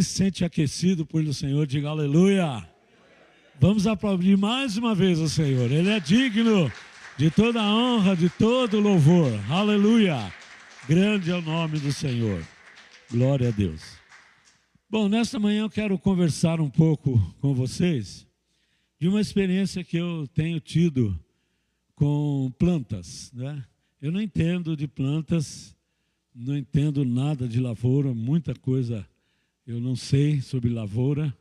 se sente aquecido pelo Senhor, diga aleluia. Vamos aplaudir mais uma vez o Senhor. Ele é digno de toda a honra, de todo o louvor. Aleluia. Grande é o nome do Senhor. Glória a Deus. Bom, nesta manhã eu quero conversar um pouco com vocês de uma experiência que eu tenho tido com plantas, né? Eu não entendo de plantas, não entendo nada de lavoura, muita coisa eu não sei sobre lavoura,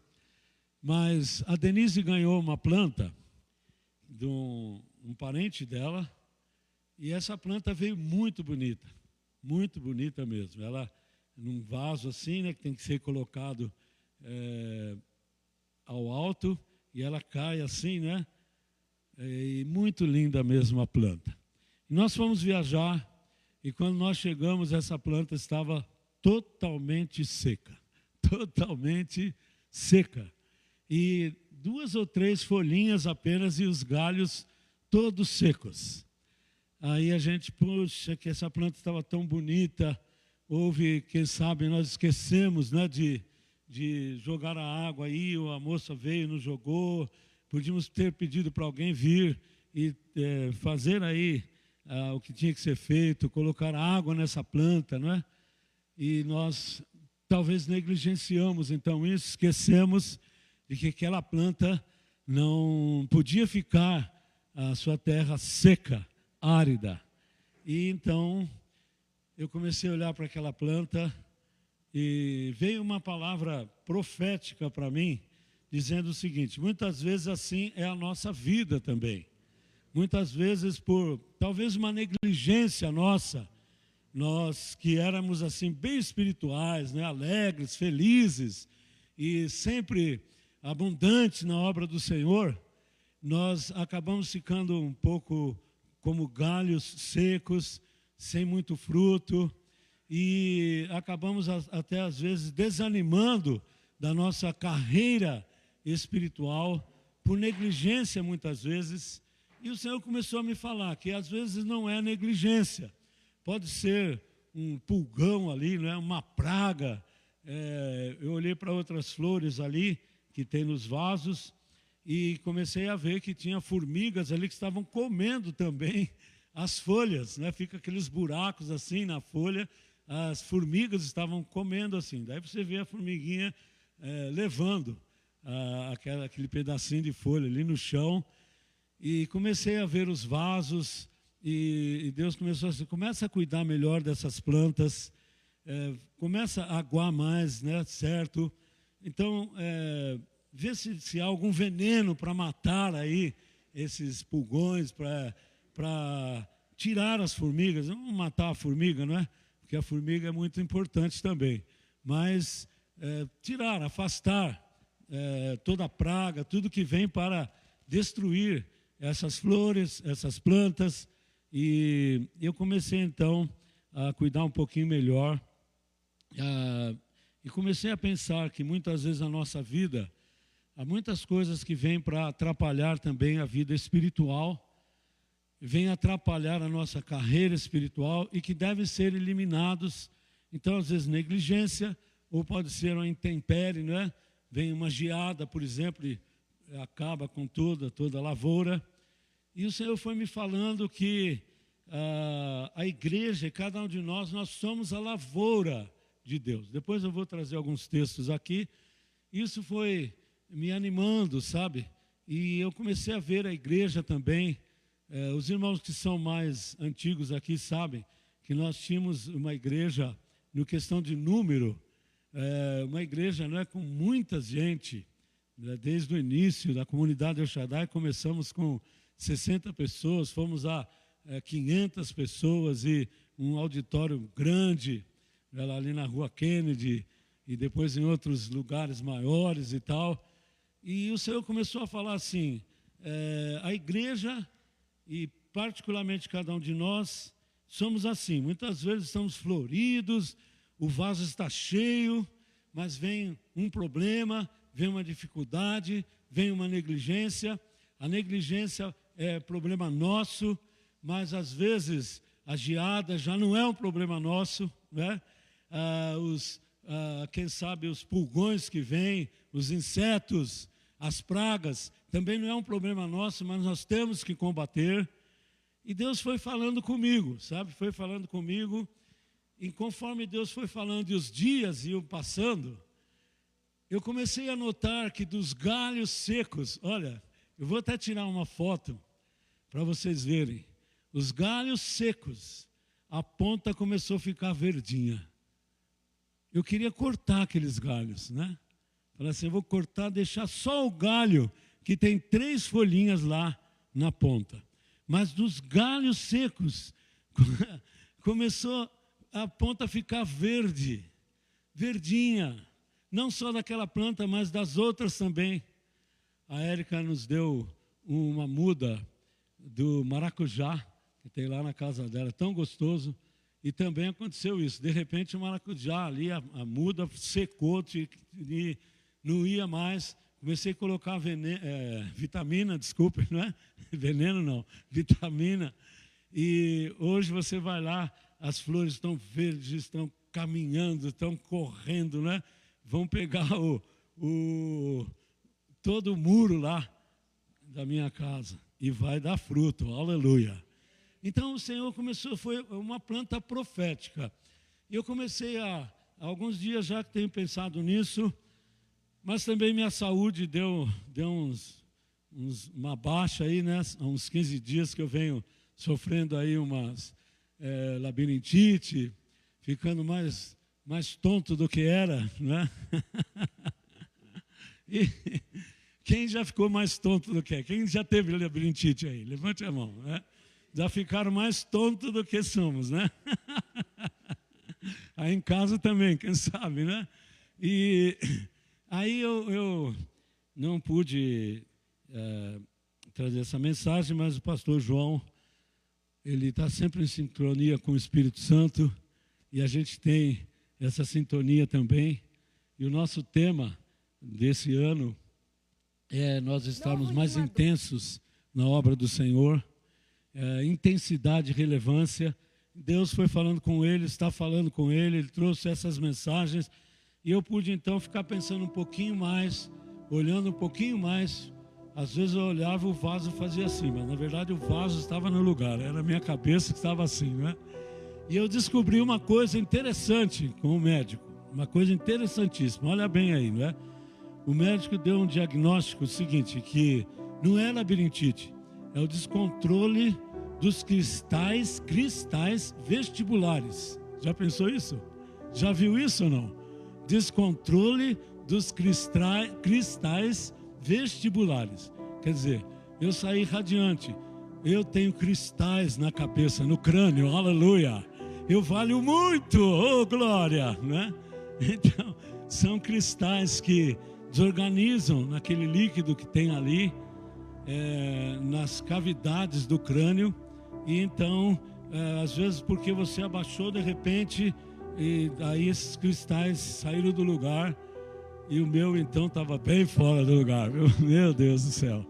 mas a Denise ganhou uma planta de um parente dela, e essa planta veio muito bonita mesmo. Ela, num vaso assim, né, que tem que ser colocado ao alto, e ela cai assim, né? E muito linda mesmo a planta. E nós fomos viajar, e quando nós chegamos, essa planta estava totalmente seca. Totalmente seca. E 2 ou 3 folhinhas apenas e os galhos todos secos. Aí a gente, puxa, que essa planta estava tão bonita. Houve, quem sabe, nós esquecemos, né, de jogar a água aí, a moça veio e nos jogou. Podíamos ter pedido para alguém vir e fazer aí o que tinha que ser feito, colocar água nessa planta, não é? E nós talvez negligenciamos então isso, esquecemos de que aquela planta não podia ficar a sua terra seca, árida. E então eu comecei a olhar para aquela planta e veio uma palavra profética para mim, dizendo o seguinte: muitas vezes assim é a nossa vida também. Muitas vezes por talvez uma negligência nossa, nós que éramos assim bem espirituais, né, alegres, felizes e sempre abundantes na obra do Senhor, nós acabamos ficando um pouco como galhos secos, sem muito fruto, e acabamos até às vezes desanimando da nossa carreira espiritual por negligência muitas vezes. E o Senhor começou a me falar que às vezes não é negligência, pode ser um pulgão ali, não é? Uma praga. Eu olhei para outras flores ali que tem nos vasos e comecei a ver que tinha formigas ali que estavam comendo também as folhas, né? Fica aqueles buracos assim na folha, as formigas estavam comendo assim. Daí você vê a formiguinha levando aquele pedacinho de folha ali no chão. E comecei a ver os vasos, e Deus começou assim: começa a cuidar melhor dessas plantas, começa a aguar mais, né, certo? Então, vê se há algum veneno para matar aí esses pulgões, para tirar as formigas. Não matar a formiga, não é? Porque a formiga é muito importante também. Mas tirar, afastar toda a praga, tudo que vem para destruir essas flores, essas plantas. E eu comecei então a cuidar um pouquinho melhor, e comecei a pensar que muitas vezes na nossa vida há muitas coisas que vêm para atrapalhar também a vida espiritual, vêm atrapalhar a nossa carreira espiritual e que devem ser eliminados. Então, às vezes, negligência, ou pode ser uma intempérie, não é? Vem uma geada, por exemplo, e acaba com toda a lavoura. E o Senhor foi me falando que a igreja, cada um de nós somos a lavoura de Deus. Depois eu vou trazer alguns textos aqui. Isso foi me animando, sabe? E eu comecei a ver a igreja também. Os irmãos que são mais antigos aqui sabem que nós tínhamos uma igreja, no questão de número, uma igreja, não é, com muita gente. Desde o início da comunidade El Shaddai, começamos com 60 pessoas, fomos a 500 pessoas e um auditório grande, ali na Rua Kennedy, e depois em outros lugares maiores e tal. E o Senhor começou a falar assim: a igreja, e particularmente cada um de nós, somos assim. Muitas vezes estamos floridos, o vaso está cheio, mas vem um problema, vem uma dificuldade, vem uma negligência. A negligência é problema nosso, mas às vezes a geada já não é um problema nosso, né? quem sabe os pulgões que vêm, os insetos, as pragas, também não é um problema nosso, mas nós temos que combater. E Deus foi falando comigo, sabe? Foi falando comigo, e conforme Deus foi falando e os dias iam passando, eu comecei a notar que dos galhos secos, olha, eu vou até tirar uma foto para vocês verem. Os galhos secos, a ponta começou a ficar verdinha. Eu queria cortar aqueles galhos, né? Falei assim, eu vou cortar, deixar só o galho, que tem 3 folhinhas lá na ponta. Mas dos galhos secos, começou a ponta a ficar verde, verdinha. Não só daquela planta, mas das outras também. A Érica nos deu uma muda do maracujá, que tem lá na casa dela, tão gostoso. E também aconteceu isso. De repente, o maracujá ali, a muda secou, e não ia mais. Comecei a colocar vitamina, desculpe, não é? Veneno não, vitamina. E hoje você vai lá, as flores estão verdes, estão caminhando, estão correndo, né? Vão pegar todo o muro lá da minha casa e vai dar fruto, aleluia. Então o Senhor foi uma planta profética. Eu comecei há alguns dias já que tenho pensado nisso, mas também minha saúde deu uma baixa aí, né? Há uns 15 dias que eu venho sofrendo aí umas labirintite, ficando mais tonto do que era, né? E quem já ficou mais tonto do que é? Quem já teve labirintite aí? Levante a mão, né? Já ficaram mais tontos do que somos, né? Aí em casa também, quem sabe, né? E aí eu não pude trazer essa mensagem, mas o pastor João, ele está sempre em sincronia com o Espírito Santo, e a gente tem essa sintonia também. E o nosso tema desse ano é nós estarmos mais intensos na obra do Senhor, intensidade e relevância. Deus foi falando com ele, está falando com ele, ele trouxe essas mensagens, e eu pude então ficar pensando um pouquinho mais, olhando um pouquinho mais. Às vezes eu olhava, o vaso fazia assim, mas na verdade o vaso estava no lugar, era a minha cabeça que estava assim, né? E eu descobri uma coisa interessante com o médico, uma coisa interessantíssima, olha bem aí, não é? O médico deu um diagnóstico seguinte, que não é labirintite, é o descontrole dos cristais vestibulares. Já pensou isso? Já viu isso ou não? Descontrole dos cristais vestibulares. Quer dizer, eu saí radiante, eu tenho cristais na cabeça, no crânio, aleluia. Eu valho muito, oh glória, né? Então, são cristais que desorganizam naquele líquido que tem ali, nas cavidades do crânio. E então, às vezes porque você abaixou de repente, e aí esses cristais saíram do lugar, e o meu então estava bem fora do lugar, viu? Meu Deus do céu.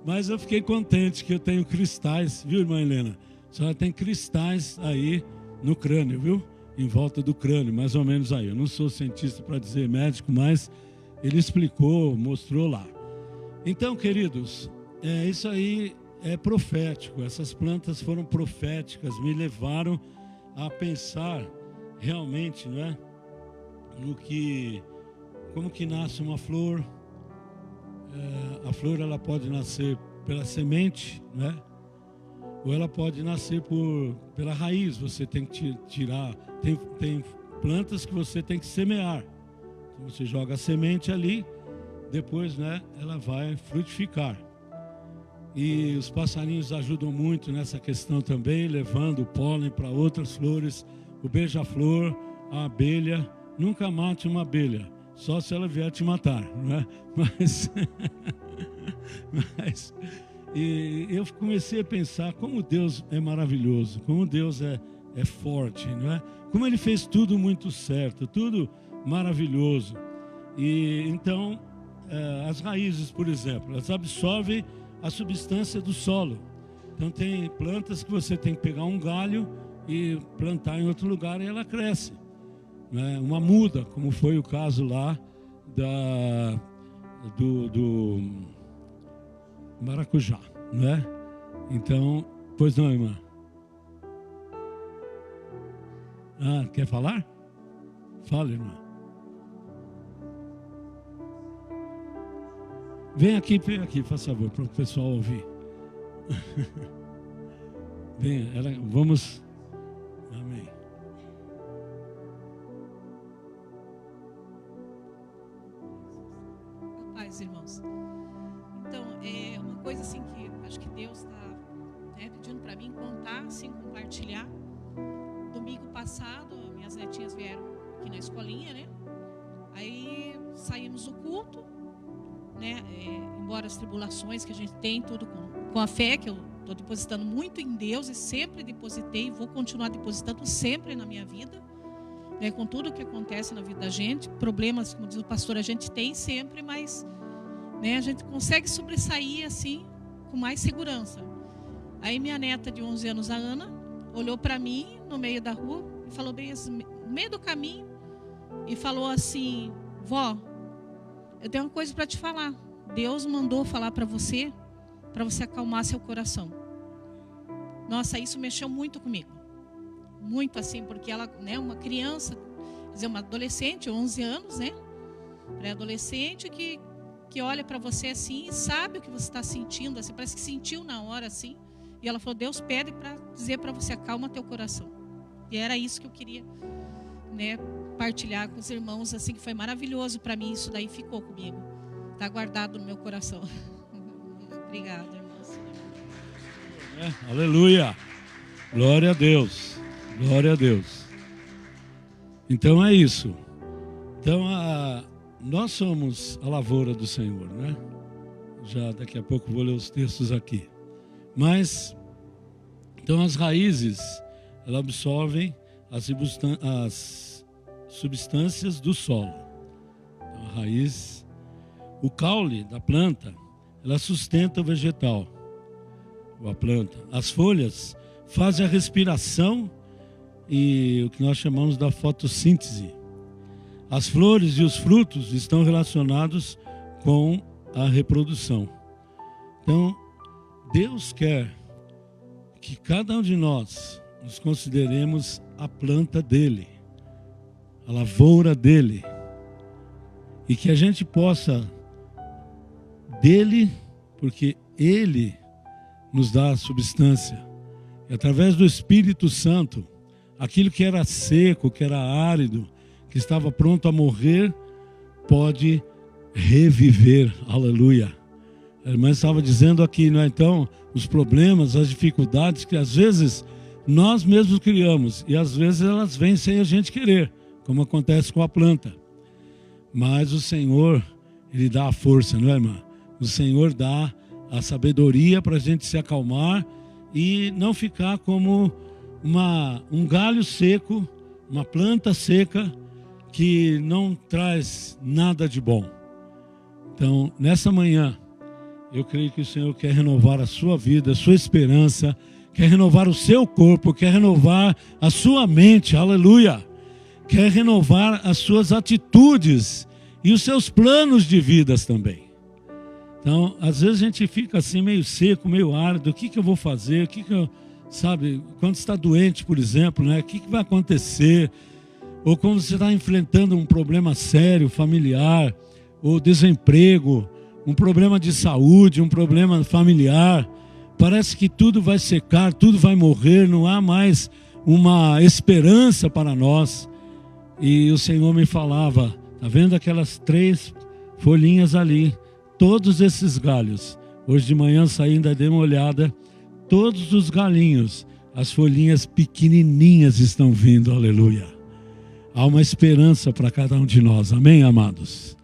Mas eu fiquei contente que eu tenho cristais, viu, irmã Helena? A senhora tem cristais aí no crânio, viu? Em volta do crânio, mais ou menos aí. Eu não sou cientista para dizer médico, mas ele explicou, mostrou lá. Então, queridos, isso aí é profético. Essas plantas foram proféticas, me levaram a pensar realmente, não é? Como que nasce uma flor. A flor ela pode nascer pela semente, né? Ou ela pode nascer pela raiz. Você tem que tirar. Tem plantas que você tem que semear. Então você joga a semente ali, depois, né, ela vai frutificar. E os passarinhos ajudam muito nessa questão também, levando o pólen para outras flores. O beija-flor, a abelha. Nunca mate uma abelha, só se ela vier te matar, não é? E eu comecei a pensar como Deus é maravilhoso, como Deus é forte, não é? Como Ele fez tudo muito certo, tudo maravilhoso. E então, as raízes, por exemplo, elas absorvem a substância do solo. Então tem plantas que você tem que pegar um galho e plantar em outro lugar e ela cresce. né, uma muda, como foi o caso lá do maracujá, né? Então, pois não, irmã? Quer falar? Fala, irmã. Vem aqui, faz favor, para o pessoal ouvir. Venha, vamos. Amém. Paz, irmãos. Então, é uma coisa assim que acho que Deus está pedindo para mim contar, assim, compartilhar. Domingo passado, minhas netinhas vieram aqui na escolinha, né? Aí saímos do culto, né? Embora as tribulações que a gente tem, tudo com a fé, que eu estou depositando muito em Deus e sempre depositei e vou continuar depositando sempre na minha vida, né? Com tudo que acontece na vida da gente, problemas, como diz o pastor, a gente tem sempre, mas, né, a gente consegue sobressair assim com mais segurança. Aí minha neta de 11 anos, a Ana, olhou para mim no meio da rua e falou bem assim, no meio do caminho, e falou assim: vó, eu tenho uma coisa para te falar. Deus mandou falar para você acalmar seu coração. Nossa, isso mexeu muito comigo. Muito assim, porque ela, né, uma criança, quer dizer, uma adolescente, 11 anos, né? Pré-adolescente que olha para você assim e sabe o que você está sentindo, assim, parece que sentiu na hora assim. E ela falou: Deus pede para dizer para você, acalma teu coração. E era isso que eu queria, né, partilhar com os irmãos, assim, que foi maravilhoso para mim. Isso daí ficou comigo, está guardado no meu coração. Obrigada, irmãos. Aleluia, glória a Deus, glória a Deus. Então é isso. Então nós somos a lavoura do Senhor, né? Já daqui a pouco vou ler os textos aqui. Mas então as raízes, elas absorvem as substâncias do solo. Então, a raiz, o caule da planta, ela sustenta o vegetal, ou a planta. As folhas fazem a respiração e o que nós chamamos da fotossíntese. As flores e os frutos estão relacionados com a reprodução. Então, Deus quer que cada um de nós nos consideremos a planta dele, a lavoura dele, e que a gente possa dele, porque ele nos dá a substância, e através do Espírito Santo, aquilo que era seco, que era árido, que estava pronto a morrer, pode reviver. Aleluia. A irmã estava dizendo aqui, não é? Então, os problemas, as dificuldades que às vezes nós mesmos criamos e às vezes elas vêm sem a gente querer, como acontece com a planta. Mas o Senhor, Ele dá a força, não é, irmã? O Senhor dá a sabedoria para a gente se acalmar e não ficar como um galho seco, uma planta seca que não traz nada de bom. Então, nessa manhã, eu creio que o Senhor quer renovar a sua vida, a sua esperança, quer renovar o seu corpo, quer renovar a sua mente, aleluia, quer renovar as suas atitudes e os seus planos de vidas também. Então, às vezes a gente fica assim meio seco, meio árido, o que eu vou fazer, o que eu, sabe, quando está doente, por exemplo, né, o que vai acontecer, ou quando você está enfrentando um problema sério, familiar, ou desemprego, um problema de saúde, um problema familiar, parece que tudo vai secar, tudo vai morrer, não há mais uma esperança para nós. E o Senhor me falava, está vendo aquelas 3 folhinhas ali, todos esses galhos, hoje de manhã saindo, dei uma olhada, todos os galinhos, as folhinhas pequenininhas estão vindo, aleluia. Há uma esperança para cada um de nós, amém, amados?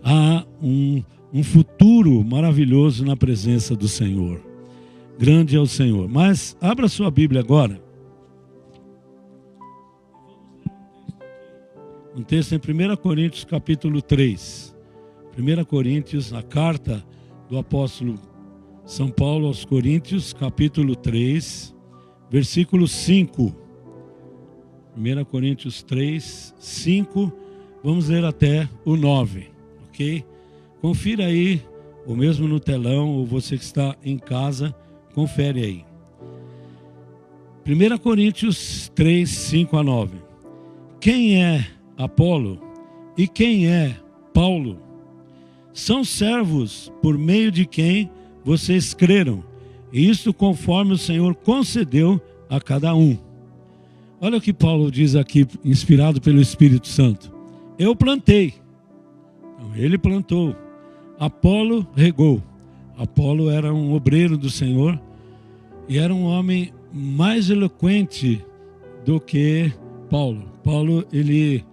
Há um futuro maravilhoso na presença do Senhor. Grande é o Senhor. Mas abra sua Bíblia agora. Um texto em 1 Coríntios capítulo 3. 1 Coríntios, a carta do apóstolo São Paulo aos Coríntios, capítulo 3, versículo 5. 1 Coríntios 3, 5, vamos ler até o 9, ok? Confira aí, ou mesmo no telão, ou você que está em casa, confere aí. 1 Coríntios 3, 5 a 9. Quem é Apolo e quem é Paulo? São servos por meio de quem vocês creram, e isto conforme o Senhor concedeu a cada um. Olha o que Paulo diz aqui, inspirado pelo Espírito Santo. Eu plantei, então, ele plantou, Apolo regou. Apolo era um obreiro do Senhor e era um homem mais eloquente do que Paulo. Paulo, ele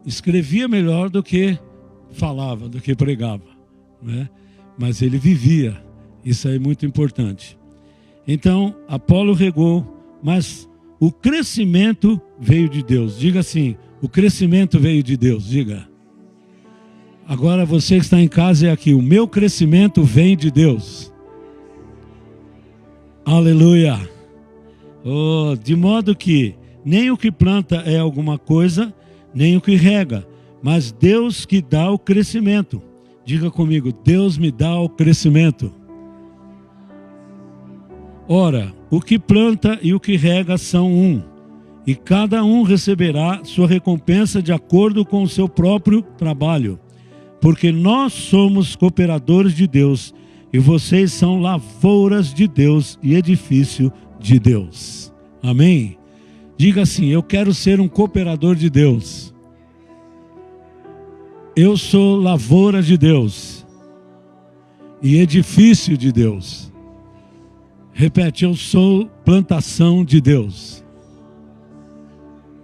escrevia melhor do que falava, do que pregava, né? Mas ele vivia, isso é muito importante. Então, Apolo regou, mas o crescimento veio de Deus. Diga assim, o crescimento veio de Deus, diga. Agora você que está em casa é aqui, o meu crescimento vem de Deus. Aleluia. Oh, de modo que nem o que planta é alguma coisa, nem o que rega, mas Deus que dá o crescimento. Diga comigo, Deus me dá o crescimento. Ora, o que planta e o que rega são um, e cada um receberá sua recompensa de acordo com o seu próprio trabalho. Porque nós somos cooperadores de Deus, e vocês são lavouras de Deus e edifício de Deus. Amém? Diga assim, eu quero ser um cooperador de Deus. Eu sou lavoura de Deus e edifício de Deus. Repete, eu sou plantação de Deus.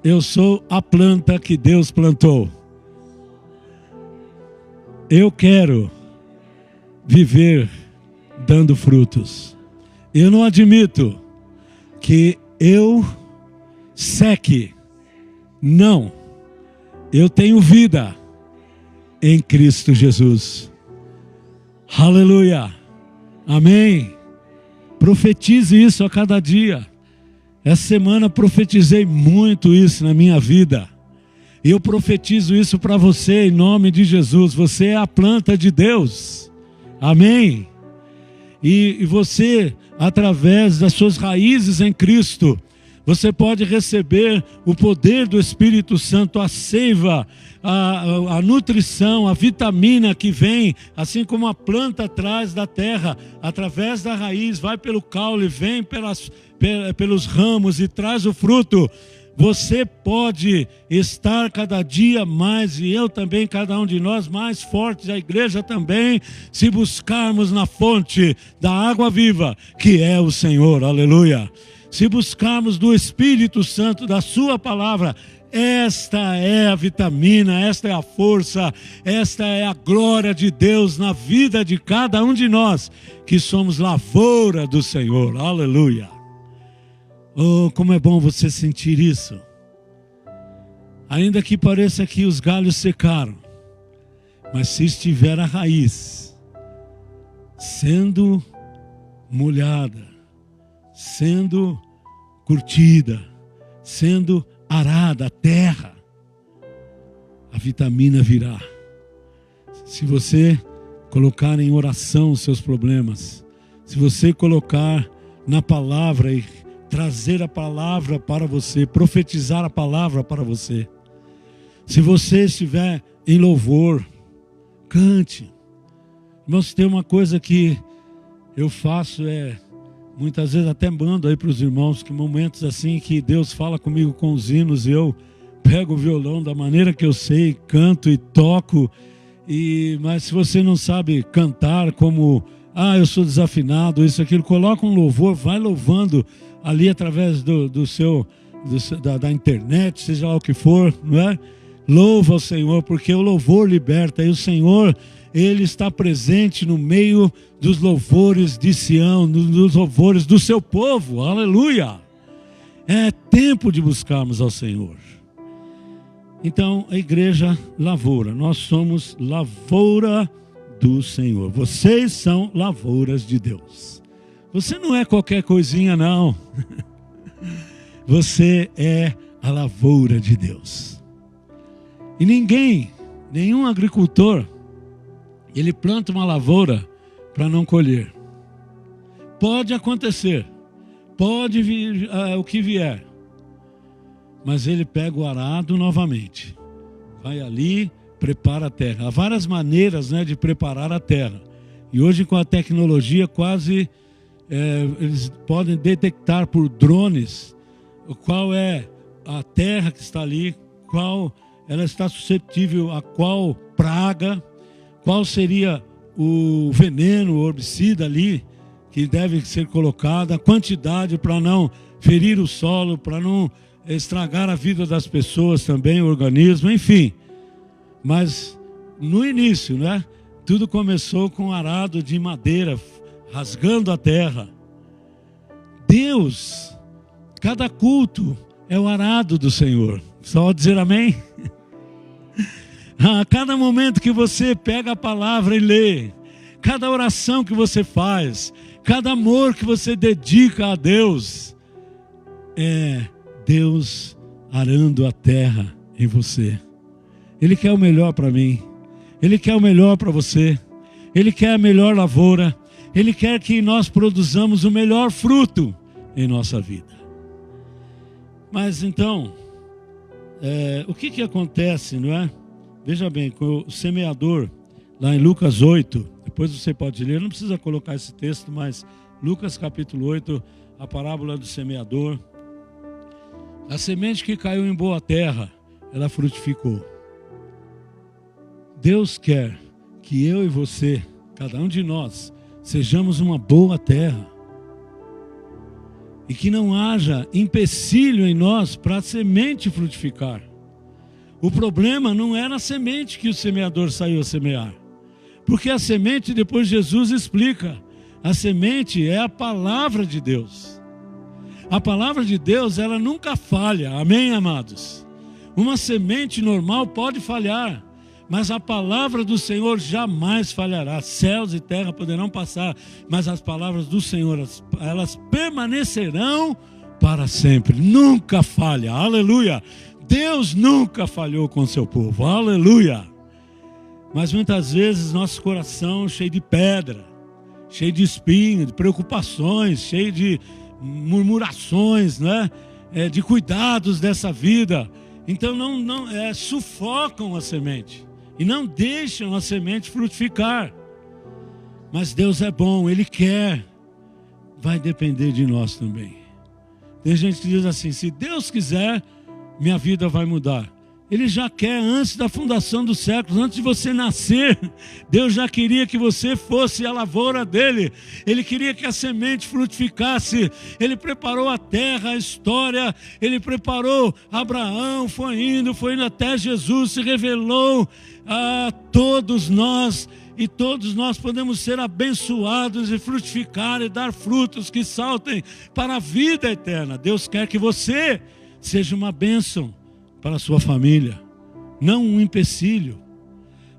Eu sou a planta que Deus plantou. Eu quero viver dando frutos. Eu não admito que eu seque. Não. Eu tenho vida em Cristo Jesus. Aleluia. Amém. Profetize isso a cada dia. Essa semana profetizei muito isso na minha vida. E eu profetizo isso para você em nome de Jesus. Você é a planta de Deus. Amém. E você, através das suas raízes em Cristo, você pode receber o poder do Espírito Santo, a seiva, a nutrição, a vitamina que vem, assim como a planta traz da terra, através da raiz, vai pelo caule, vem pelos ramos e traz o fruto. Você pode estar cada dia mais, e eu também, cada um de nós, mais fortes, a igreja também, se buscarmos na fonte da água viva, que é o Senhor, aleluia. Se buscarmos do Espírito Santo, da sua palavra, esta é a vitamina, esta é a força, esta é a glória de Deus na vida de cada um de nós, que somos lavoura do Senhor, aleluia. Oh, como é bom você sentir isso. Ainda que pareça que os galhos secaram, mas se estiver a raiz sendo molhada, sendo curtida, sendo arada a terra, a vitamina virá. Se você colocar em oração os seus problemas, se você colocar na palavra e trazer a palavra para você, profetizar a palavra para você, se você estiver em louvor, cante. Irmãos, tem uma coisa que eu faço, muitas vezes até mando aí para os irmãos, que momentos assim que Deus fala comigo com os hinos, eu pego o violão da maneira que eu sei, canto e toco, mas se você não sabe cantar como, eu sou desafinado, isso, aquilo, coloca um louvor, vai louvando ali através da internet, seja lá o que for, não é? Louva ao Senhor, porque o louvor liberta, e o Senhor, Ele está presente no meio dos louvores de Sião, nos louvores do seu povo, aleluia. É tempo de buscarmos ao Senhor. Então, a igreja lavoura, nós somos lavoura do Senhor. Vocês são lavouras de Deus. Você não é qualquer coisinha, não. Você é a lavoura de Deus. E nenhum agricultor, ele planta uma lavoura para não colher. Pode acontecer, pode vir o que vier, mas ele pega o arado novamente, vai ali, prepara a terra. Há várias maneiras, né, de preparar a terra. E hoje com a tecnologia quase eles podem detectar por drones qual é a terra que está ali, qual ela está suscetível a qual praga, qual seria o veneno, o herbicida ali que deve ser colocado, a quantidade para não ferir o solo, para não estragar a vida das pessoas também, o organismo, enfim. Mas no início, né, tudo começou com um arado de madeira, rasgando a terra. Deus, cada culto é o arado do Senhor. Só dizer amém? A cada momento que você pega a palavra e lê, cada oração que você faz, cada amor que você dedica a Deus, é Deus arando a terra em você. Ele quer o melhor para mim, Ele quer o melhor para você, Ele quer a melhor lavoura, Ele quer que nós produzamos o melhor fruto em nossa vida. Mas então, o que acontece, não é? Veja bem, com o semeador, lá em Lucas 8, depois você pode ler, não precisa colocar esse texto, mas Lucas capítulo 8, a parábola do semeador. A semente que caiu em boa terra, ela frutificou. Deus quer que eu e você, cada um de nós, sejamos uma boa terra. E que não haja empecilho em nós para a semente frutificar. O problema não era a semente que o semeador saiu a semear. Porque a semente, depois Jesus explica, a semente é a palavra de Deus. A palavra de Deus, ela nunca falha, amém, amados? Uma semente normal pode falhar, mas a palavra do Senhor jamais falhará. Céus e terra poderão passar, mas as palavras do Senhor, elas permanecerão para sempre. Nunca falha, aleluia. Deus nunca falhou com o seu povo, aleluia. Mas muitas vezes nosso coração cheio de pedra, cheio de espinho, de preocupações, cheio de murmurações, né? De cuidados dessa vida. Então sufocam a semente e não deixam a semente frutificar. Mas Deus é bom, Ele quer. Vai depender de nós também. Tem gente que diz assim, se Deus quiser, minha vida vai mudar. Ele já quer, antes da fundação dos séculos, antes de você nascer, Deus já queria que você fosse a lavoura dele. Ele queria que a semente frutificasse. Ele preparou a terra, a história. Ele preparou Abraão, foi indo até Jesus, se revelou a todos nós. E todos nós podemos ser abençoados e frutificar e dar frutos que saltem para a vida eterna. Deus quer que você seja uma bênção para a sua família, não um empecilho.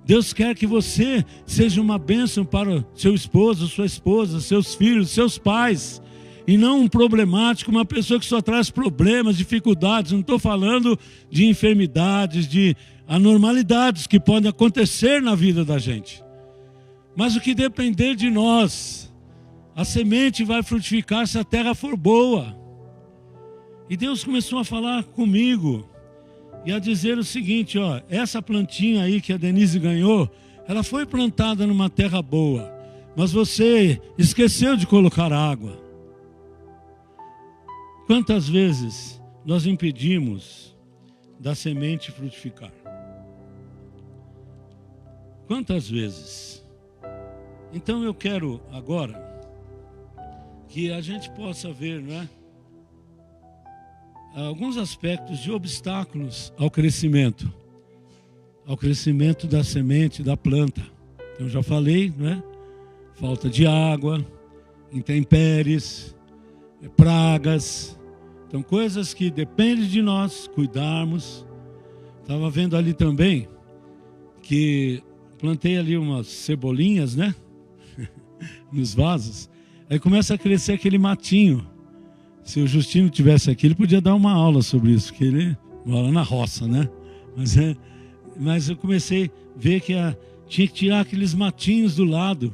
Deus quer que você seja uma bênção para seu esposo, sua esposa, seus filhos, seus pais, e não um problemático, uma pessoa que só traz problemas, dificuldades. Não estou falando de enfermidades, de anormalidades que podem acontecer na vida da gente, mas o que depender de nós, a semente vai frutificar se a terra for boa. E Deus começou a falar comigo e a dizer o seguinte, essa plantinha aí que a Denise ganhou, ela foi plantada numa terra boa, mas você esqueceu de colocar água. Quantas vezes nós impedimos da semente frutificar? Quantas vezes? Então eu quero agora que a gente possa ver, não é? Alguns aspectos de obstáculos ao crescimento da semente, da planta. Então, eu já falei, né? Falta de água, intempéries, pragas. Então, coisas que dependem de nós cuidarmos. Estava vendo ali também que plantei ali umas cebolinhas, né? Nos vasos. Aí começa a crescer aquele matinho. Se o Justino tivesse aqui, ele podia dar uma aula sobre isso, porque ele mora na roça, né? Mas eu comecei a ver que tinha que tirar aqueles matinhos do lado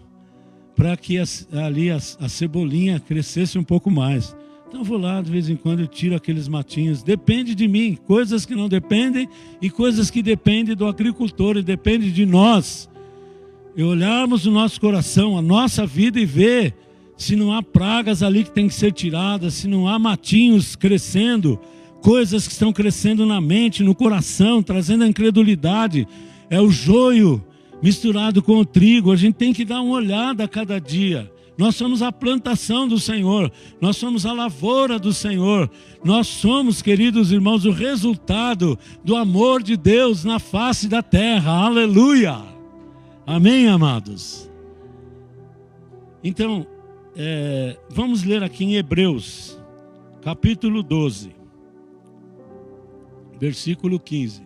para que ali a cebolinha crescesse um pouco mais. Então eu vou lá, de vez em quando eu tiro aqueles matinhos. Depende de mim, coisas que não dependem e coisas que dependem do agricultor e dependem de nós. E olharmos o nosso coração, a nossa vida e ver se não há pragas ali que tem que ser tiradas, se não há matinhos crescendo, coisas que estão crescendo na mente, no coração, trazendo a incredulidade. É o joio misturado com o trigo. A gente tem que dar uma olhada a cada dia. Nós somos a plantação do Senhor, nós somos a lavoura do Senhor, nós somos, queridos irmãos, o resultado do amor de Deus na face da terra. Aleluia! Amém, amados? Então, vamos ler aqui em Hebreus, capítulo 12, versículo 15.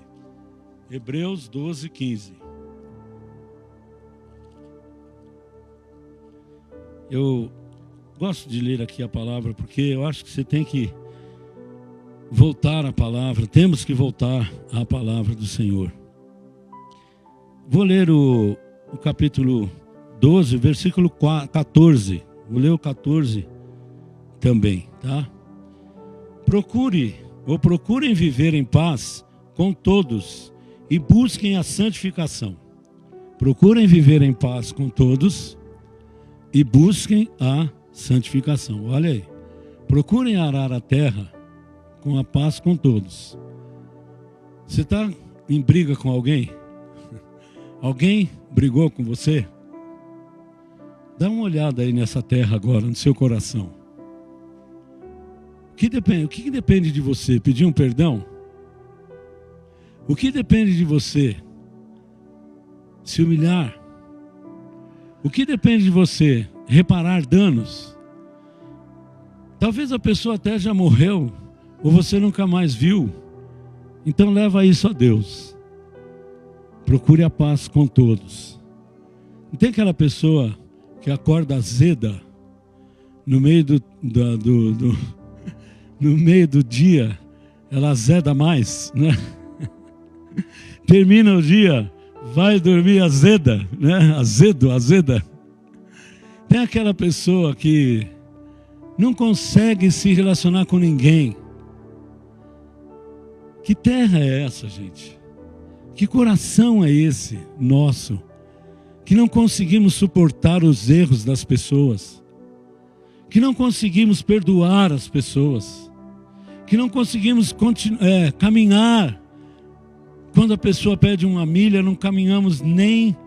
Hebreus 12, 15. Eu gosto de ler aqui a palavra, porque eu acho que você tem que voltar à palavra, temos que voltar à palavra do Senhor. Vou ler o capítulo 12, versículo 14. Vou ler o 14 também, tá? Procurem viver em paz com todos e busquem a santificação. Procurem viver em paz com todos e busquem a santificação. Olha aí. Procurem arar a terra com a paz com todos. Você está em briga com alguém? Alguém brigou com você? Dá uma olhada aí nessa terra agora, no seu coração. O que depende de você? Pedir um perdão? O que depende de você? Se humilhar? O que depende de você? Reparar danos? Talvez a pessoa até já morreu, ou você nunca mais viu. Então leva isso a Deus. Procure a paz com todos. Não tem aquela pessoa que acorda azeda no meio no meio do dia, ela azeda mais, né? Termina o dia, vai dormir azeda, né? Azeda. Tem aquela pessoa que não consegue se relacionar com ninguém. Que terra é essa, gente? Que coração é esse nosso? Que não conseguimos suportar os erros das pessoas, que não conseguimos perdoar as pessoas, que não conseguimos caminhar. Quando a pessoa pede uma milha, não caminhamos nem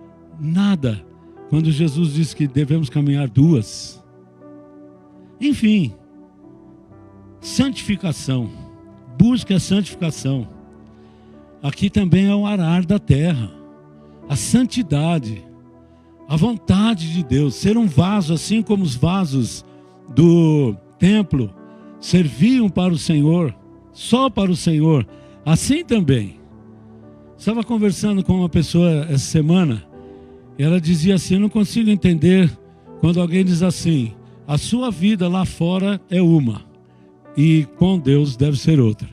nada, quando Jesus disse que devemos caminhar 2. Enfim, santificação, busque a santificação. Aqui também é o arar da terra, a santidade, a vontade de Deus, ser um vaso, assim como os vasos do templo serviam para o Senhor, só para o Senhor, assim também. Estava conversando com uma pessoa essa semana, e ela dizia assim: eu não consigo entender quando alguém diz assim, a sua vida lá fora é uma, e com Deus deve ser outra.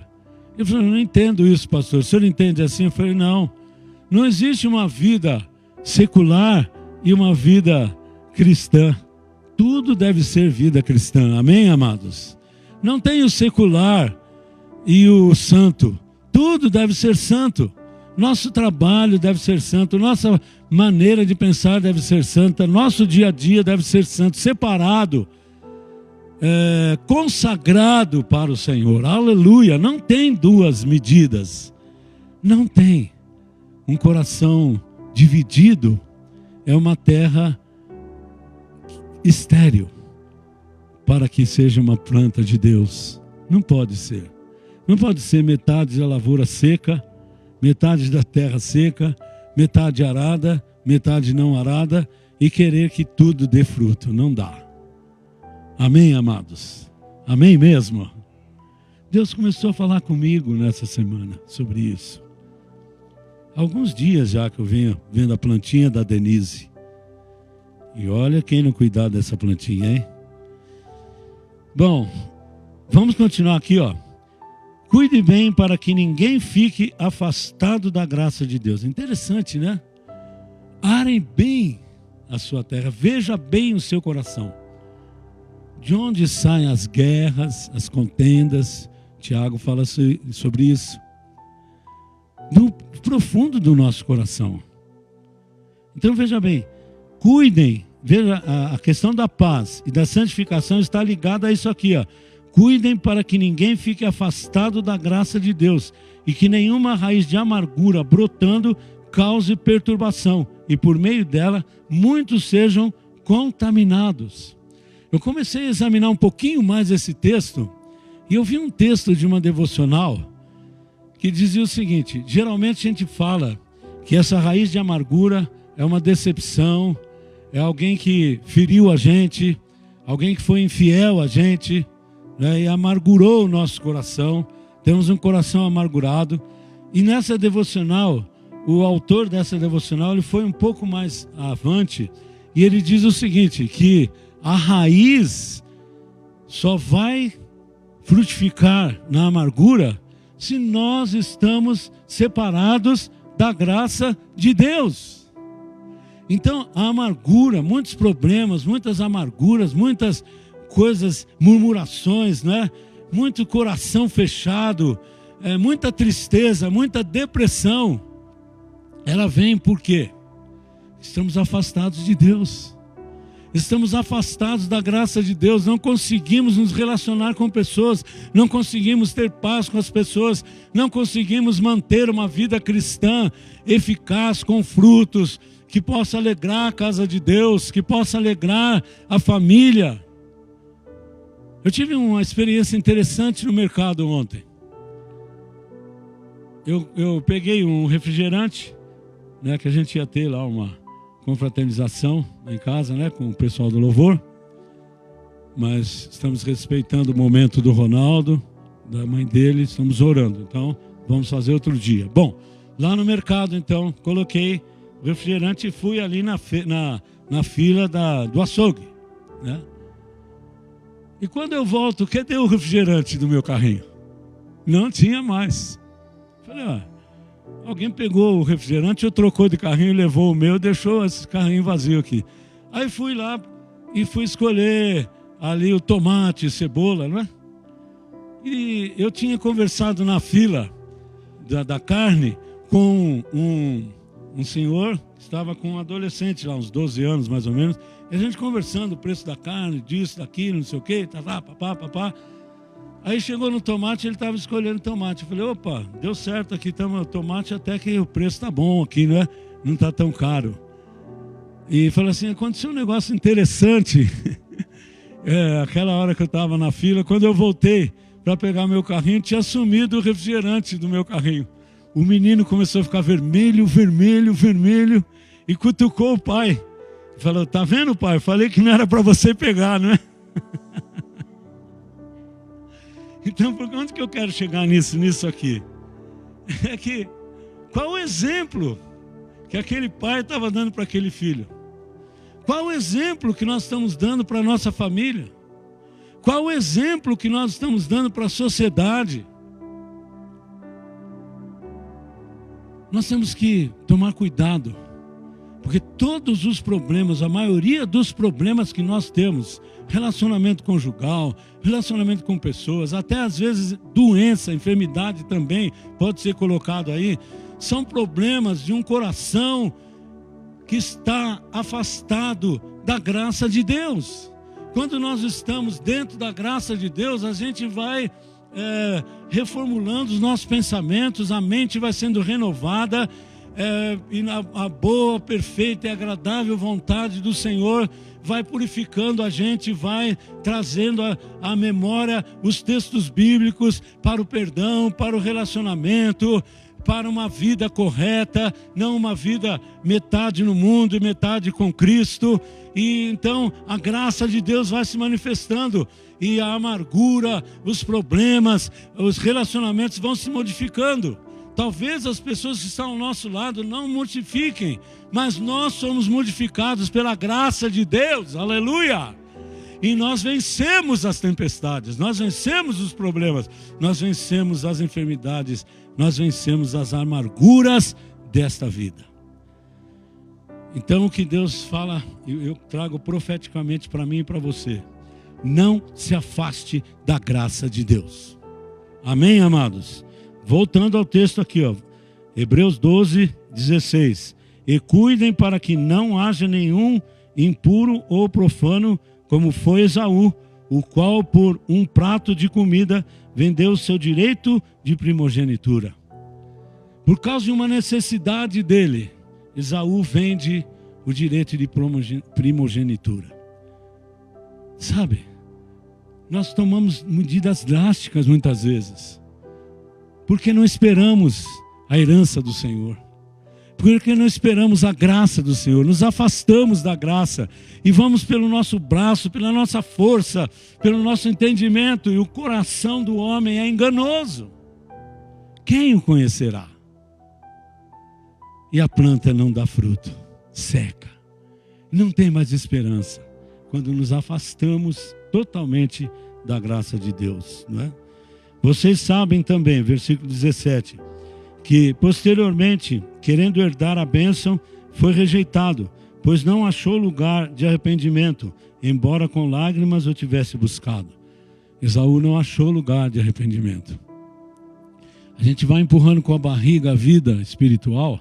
Eu falei: eu não entendo isso, pastor, o senhor entende assim? Eu falei: não existe uma vida secular e uma vida cristã. Tudo deve ser vida cristã, amém, amados? Não tem o secular e o santo, tudo deve ser santo. Nosso trabalho deve ser santo, nossa maneira de pensar deve ser santa, nosso dia a dia deve ser santo, separado, consagrado para o Senhor. Aleluia! Não tem 2 medidas, não tem. Um coração dividido é uma terra estéril para que seja uma planta de Deus. Não pode ser. Não pode ser metade da lavoura seca, metade da terra seca, metade arada, metade não arada, e querer que tudo dê fruto. Não dá. Amém, amados? Amém mesmo? Deus começou a falar comigo nessa semana sobre isso. Alguns dias já que eu venho vendo a plantinha da Denise. E olha quem não cuidar dessa plantinha, hein? Bom, Vamos continuar aqui, ó. Cuide bem para que ninguém fique afastado da graça de Deus. Interessante, né? Arem bem a sua terra, veja bem o seu coração. De onde saem as guerras, as contendas? Tiago fala sobre isso. Do profundo do nosso coração. Então veja bem, cuidem, veja, a questão da paz e da santificação está ligada a isso aqui, ó. Cuidem para que ninguém fique afastado da graça de Deus e que nenhuma raiz de amargura brotando cause perturbação e por meio dela muitos sejam contaminados. Eu comecei a examinar um pouquinho mais esse texto e eu vi um texto de uma devocional que dizia o seguinte: geralmente a gente fala que essa raiz de amargura é uma decepção, é alguém que feriu a gente, alguém que foi infiel a gente, né, e amargurou o nosso coração. Temos um coração amargurado. E nessa devocional, o autor dessa devocional, ele foi um pouco mais avante e ele diz o seguinte, que a raiz só vai frutificar na amargura se nós estamos separados da graça de Deus. Então, a amargura, muitos problemas, muitas amarguras, muitas coisas, murmurações, né? Muito coração fechado, muita tristeza, muita depressão. Ela vem por quê? Estamos afastados de Deus. Estamos afastados da graça de Deus, não conseguimos nos relacionar com pessoas, não conseguimos ter paz com as pessoas, não conseguimos manter uma vida cristã eficaz, com frutos, que possa alegrar a casa de Deus, que possa alegrar a família. Eu tive uma experiência interessante no mercado ontem. Eu peguei um refrigerante, né, que a gente ia ter lá uma confraternização em casa, né, com o pessoal do louvor, mas estamos respeitando o momento do Ronaldo, da mãe dele, estamos orando, então vamos fazer outro dia. Bom, lá no mercado então, coloquei o refrigerante e fui ali na fila do açougue, né? E quando eu volto, cadê o refrigerante do meu carrinho? Não tinha mais. Falei, alguém pegou o refrigerante, eu trocou de carrinho, levou o meu, deixou esse carrinho vazio aqui. Aí fui lá e fui escolher ali o tomate, cebola, não é? E eu tinha conversado na fila da carne com um senhor que estava com um adolescente lá, uns 12 anos mais ou menos, e a gente conversando o preço da carne, disso, daquilo, não sei o quê, papá. Aí chegou no tomate, ele estava escolhendo tomate. Eu falei, opa, deu certo aqui, o tomate até que o preço está bom aqui, né? Não está tão caro. E falei assim, aconteceu um negócio interessante. Aquela hora que eu estava na fila, quando eu voltei para pegar meu carrinho, tinha sumido o refrigerante do meu carrinho. O menino começou a ficar vermelho, e cutucou o pai. Falou, tá vendo, pai? Eu falei que não era para você pegar, não é? Então, por onde que eu quero chegar nisso aqui? É que, qual o exemplo que aquele pai estava dando para aquele filho? Qual o exemplo que nós estamos dando para a nossa família? Qual o exemplo que nós estamos dando para a sociedade? Nós temos que tomar cuidado, porque todos os problemas, a maioria dos problemas que nós temos, relacionamento conjugal, relacionamento com pessoas, até às vezes doença, enfermidade também pode ser colocado aí, são problemas de um coração que está afastado da graça de Deus. Quando nós estamos dentro da graça de Deus, a gente vai reformulando os nossos pensamentos, a mente vai sendo renovada, e a boa, perfeita e agradável vontade do Senhor vai purificando a gente, vai trazendo à memória os textos bíblicos para o perdão, para o relacionamento, para uma vida correta, não uma vida metade no mundo e metade com Cristo. E então a graça de Deus vai se manifestando e a amargura, os problemas, os relacionamentos vão se modificando. Talvez as pessoas que estão ao nosso lado não modifiquem, mas nós somos modificados pela graça de Deus, aleluia! E nós vencemos as tempestades, nós vencemos os problemas, nós vencemos as enfermidades, nós vencemos as amarguras desta vida. Então o que Deus fala, eu trago profeticamente para mim e para você: não se afaste da graça de Deus. Amém, amados? Voltando ao texto aqui, ó, Hebreus 12, 16. E cuidem para que não haja nenhum impuro ou profano, como foi Esaú, o qual por um prato de comida vendeu o seu direito de primogenitura. Por causa de uma necessidade dele, Esaú vende o direito de primogenitura. Sabe, nós tomamos medidas drásticas muitas vezes, porque não esperamos a herança do Senhor, porque não esperamos a graça do Senhor, nos afastamos da graça e vamos pelo nosso braço, pela nossa força, pelo nosso entendimento, e o coração do homem é enganoso. Quem o conhecerá? E a planta não dá fruto, seca, não tem mais esperança quando nos afastamos totalmente da graça de Deus, não é? Vocês sabem também, versículo 17, que posteriormente, querendo herdar a bênção, foi rejeitado, pois não achou lugar de arrependimento, embora com lágrimas o tivesse buscado. Esaú não achou lugar de arrependimento. A gente vai empurrando com a barriga a vida espiritual,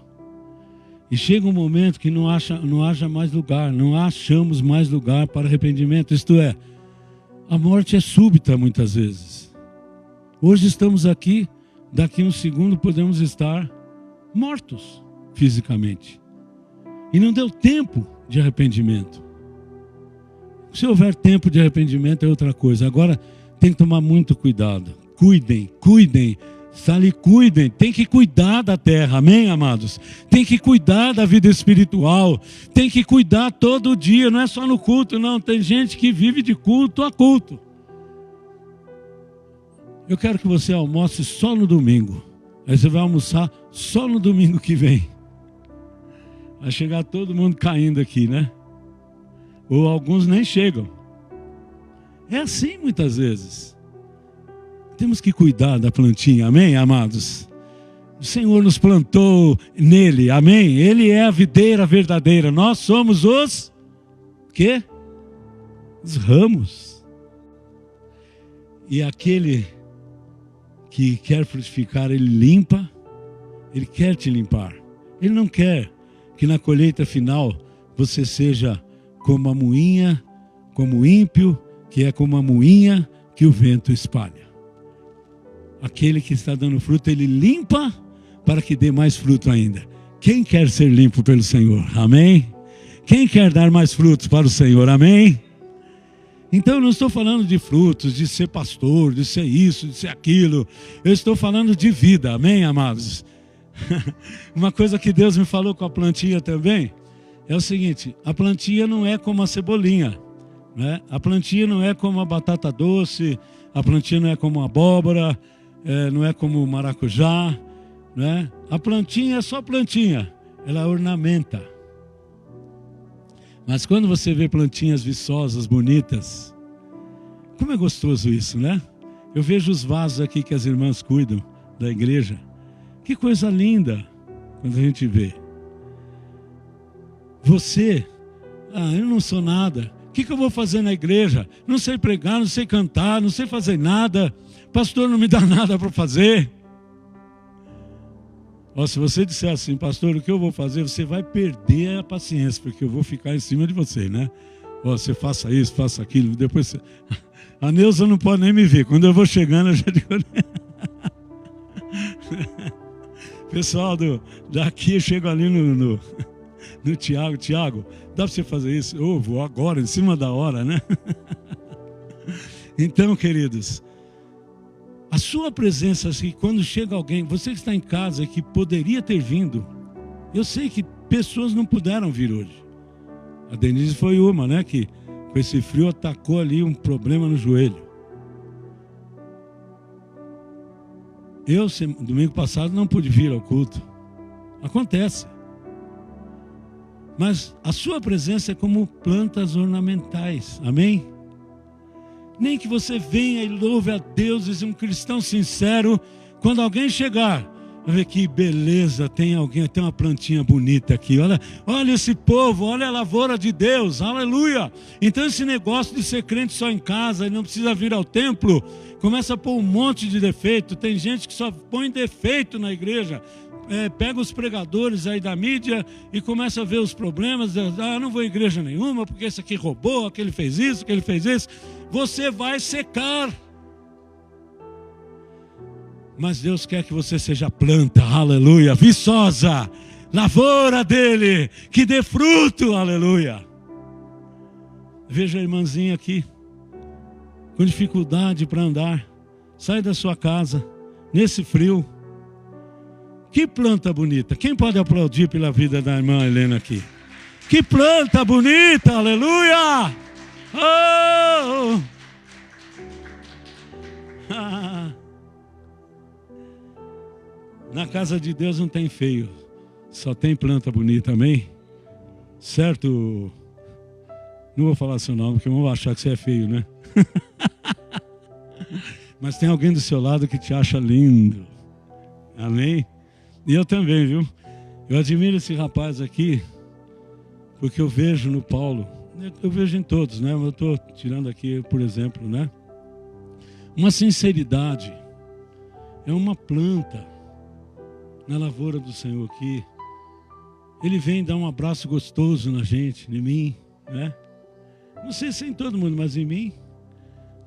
e chega um momento que não haja mais lugar, não achamos mais lugar para arrependimento. Isto é, a morte é súbita muitas vezes. Hoje estamos aqui, daqui um segundo podemos estar mortos fisicamente. E não deu tempo de arrependimento. Se houver tempo de arrependimento é outra coisa. Agora tem que tomar muito cuidado. Cuidem. Cuidem, tem que cuidar da terra, amém, amados? Tem que cuidar da vida espiritual, tem que cuidar todo dia, não é só no culto, não. Tem gente que vive de culto a culto. Eu quero que você almoce só no domingo, aí você vai almoçar só no domingo que vem. Vai chegar todo mundo caindo aqui, né? Ou alguns nem chegam. É assim muitas vezes. Temos que cuidar da plantinha, amém, amados? O Senhor nos plantou nele, amém? Ele é a videira verdadeira, nós somos os quê? Os ramos. E aquele que quer frutificar, ele limpa, ele quer te limpar. Ele não quer que na colheita final você seja como a moinha, como o ímpio, que é como a moinha que o vento espalha. Aquele que está dando fruto, ele limpa para que dê mais fruto ainda. Quem quer ser limpo pelo Senhor? Amém? Quem quer dar mais frutos para o Senhor? Amém? Então eu não estou falando de frutos, de ser pastor, de ser isso, de ser aquilo. Eu estou falando de vida, amém, amados? Uma coisa que Deus me falou com a plantinha também é o seguinte: a plantinha não é como a cebolinha, né? A plantinha não é como a batata doce, a plantinha não é como a abóbora, não é como o maracujá, né? A plantinha é só plantinha, ela ornamenta. Mas quando você vê plantinhas viçosas, bonitas, como é gostoso isso, né? Eu vejo os vasos aqui que as irmãs cuidam da igreja. Que coisa linda quando a gente vê. Você, eu não sou nada. O que eu vou fazer na igreja? Não sei pregar, não sei cantar, não sei fazer nada. Pastor, não me dá nada para fazer. Se você disser assim: pastor, o que eu vou fazer? Você vai perder a paciência, porque eu vou ficar em cima de você, né? Você faça isso, faça aquilo. Depois você... A Neuza não pode nem me ver. Quando eu vou chegando, eu já digo... Pessoal daqui, eu chego ali no Tiago. Tiago, dá para você fazer isso? Eu vou agora, em cima da hora, né? Então, queridos, a sua presença aqui, quando chega alguém, você que está em casa, que poderia ter vindo, eu sei que pessoas não puderam vir hoje. A Denise foi uma, né, que com esse frio atacou ali um problema no joelho. Eu, domingo passado, não pude vir ao culto. Acontece. Mas a sua presença é como plantas ornamentais, amém? Nem que você venha e louve a Deus e seja um cristão sincero. Quando alguém chegar, vai ver que beleza, tem uma plantinha bonita aqui. Olha esse povo, olha a lavoura de Deus, aleluia. Então esse negócio de ser crente só em casa e não precisa vir ao templo, começa a pôr um monte de defeito. Tem gente que só põe defeito na igreja. Pega os pregadores aí da mídia e começa a ver os problemas. Não vou em igreja nenhuma porque esse aqui roubou, aquele fez isso, aquele fez isso. Você vai secar. Mas Deus quer que você seja planta, aleluia, viçosa, lavoura dele, que dê fruto, aleluia. Veja a irmãzinha aqui, com dificuldade para andar, sai da sua casa, nesse frio. Que planta bonita. Quem pode aplaudir pela vida da irmã Helena aqui? Que planta bonita, aleluia. Oh! Na casa de Deus não tem feio, só tem planta bonita, amém? Certo? Não vou falar seu nome, porque vão achar que você é feio, né? Mas tem alguém do seu lado que te acha lindo, amém? E eu também, viu? Eu admiro esse rapaz aqui, porque eu vejo no Paulo, eu vejo em todos, né? Eu estou tirando aqui, por exemplo, né? Uma sinceridade, é uma planta na lavoura do Senhor aqui. Ele vem dar um abraço gostoso na gente, em mim, né? Não sei se é em todo mundo, mas em mim,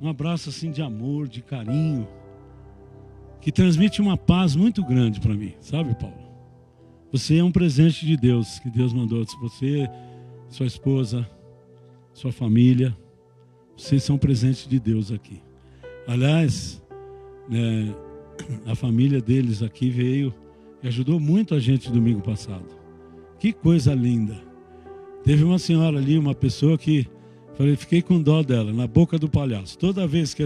um abraço assim de amor, de carinho, que transmite uma paz muito grande para mim, sabe, Paulo? Você é um presente de Deus, que Deus mandou. Você, sua esposa, sua família, vocês são presentes de Deus aqui. Aliás, né, a família deles aqui veio e ajudou muito a gente domingo passado. Que coisa linda. Teve uma senhora ali, uma pessoa que, fiquei com dó dela, na boca do palhaço. Toda vez que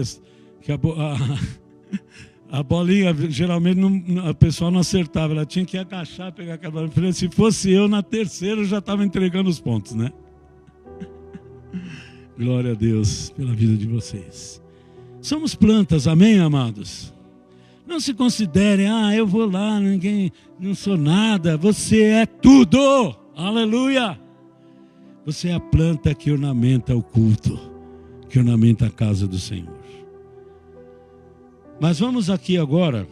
a bolinha, geralmente a pessoa não acertava, ela tinha que agachar, pegar aquela bolinha. Falei, se fosse eu, na terceira eu já estava entregando os pontos, né? Glória a Deus pela vida de vocês. Somos plantas, amém, amados? Não se considerem, eu vou lá, não sou nada. Você é tudo, aleluia. Você é a planta que ornamenta o culto, que ornamenta a casa do Senhor. Mas vamos aqui agora,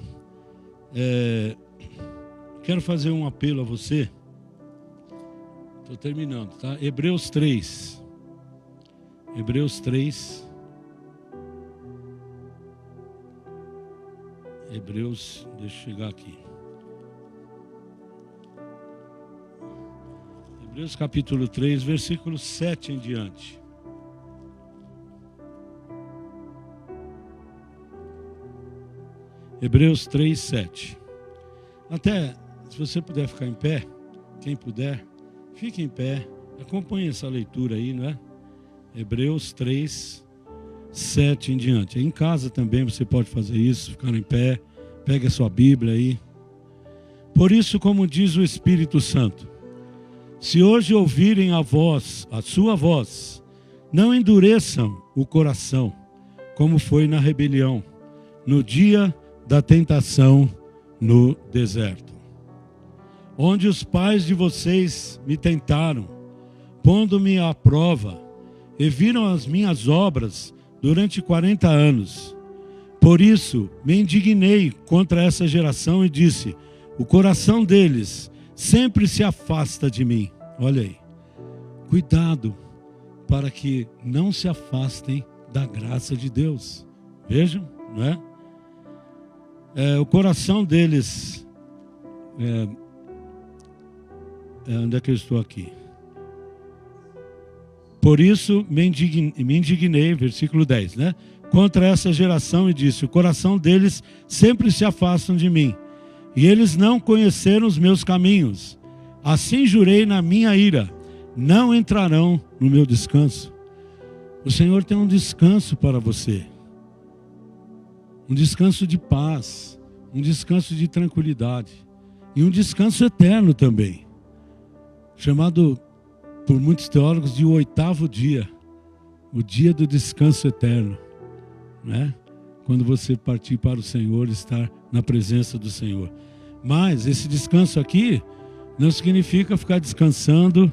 quero fazer um apelo a você. Estou terminando, tá? Hebreus 3. Hebreus 3. Hebreus, deixa eu chegar aqui. Hebreus capítulo 3, versículo 7 em diante. Hebreus 3, 7. Até, se você puder ficar em pé, quem puder, fique em pé, acompanhe essa leitura aí, não é? Hebreus 3, 7 em diante. Em casa também você pode fazer isso, ficar em pé, pegue a sua Bíblia aí. Por isso, como diz o Espírito Santo, se hoje ouvirem a sua voz, não endureçam o coração, como foi na rebelião, no dia da tentação no deserto, onde os pais de vocês me tentaram, pondo-me à prova, e viram as minhas obras durante 40 anos. Por isso me indignei contra essa geração e disse, o coração deles sempre se afasta de mim. Olha aí, cuidado para que não se afastem da graça de Deus. Vejam, não é? O coração deles, onde é que eu estou aqui? Por isso me indignei, versículo 10, né? Contra essa geração e disse, o coração deles sempre se afastam de mim, e eles não conheceram os meus caminhos. Assim jurei na minha ira, não entrarão no meu descanso. O Senhor tem um descanso para você. Um descanso de paz, um descanso de tranquilidade e um descanso eterno também, chamado por muitos teólogos de o 8º dia, o dia do descanso eterno. né? Quando você partir para o Senhor, estar na presença do Senhor. Mas esse descanso aqui não significa ficar descansando